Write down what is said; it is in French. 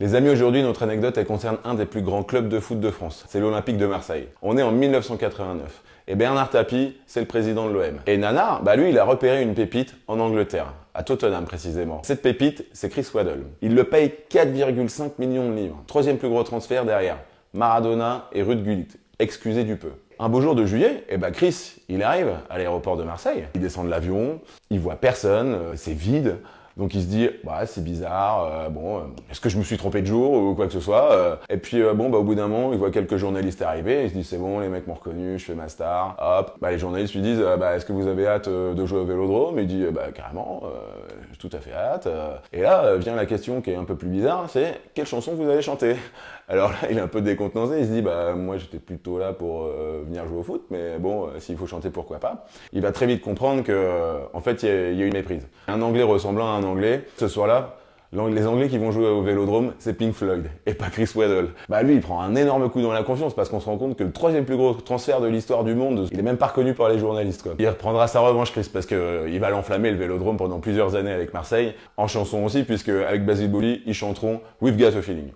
Les amis, aujourd'hui, notre anecdote, elle concerne un des plus grands clubs de foot de France. C'est l'Olympique de Marseille. On est en 1989. Et Bernard Tapie, c'est le président de l'OM. Et Nana, lui, il a repéré une pépite en Angleterre, à Tottenham précisément. Cette pépite, c'est Chris Waddle. Il le paye 4,5 millions de livres. Troisième plus gros transfert derrière Maradona et Ruud Gullit. Excusez du peu. Un beau jour de juillet, Chris, il arrive à l'aéroport de Marseille. Il descend de l'avion, il voit personne, c'est vide. Donc il se dit, c'est bizarre, est-ce que je me suis trompé de jour ou quoi que ce soit. Et puis au bout d'un moment, il voit quelques journalistes arriver, il se dit, c'est bon, les mecs m'ont reconnu, je fais ma star. Hop, les journalistes lui disent, est-ce que vous avez hâte de jouer au Vélodrome? Il dit, carrément, j'ai tout à fait hâte. Et là vient la question qui est un peu plus bizarre, c'est, quelle chanson vous allez chanter? Alors là, il est un peu décontenancé, il se dit, moi j'étais plutôt là pour venir jouer au foot, mais s'il faut chanter, pourquoi pas. Il va très vite comprendre que, en fait, il y a une méprise. Un Anglais ressemblant à un Anglais, ce soir-là, les Anglais qui vont jouer au Vélodrome, c'est Pink Floyd, et pas Chris Waddle. Lui, il prend un énorme coup dans la confiance, parce qu'on se rend compte que le troisième plus gros transfert de l'histoire du monde, il est même pas reconnu par les journalistes, quoi. Il reprendra sa revanche, Chris, parce que il va l'enflammer, le Vélodrome, pendant plusieurs années avec Marseille, en chanson aussi, puisque avec Basile Boli, ils chanteront We've Got a Feeling.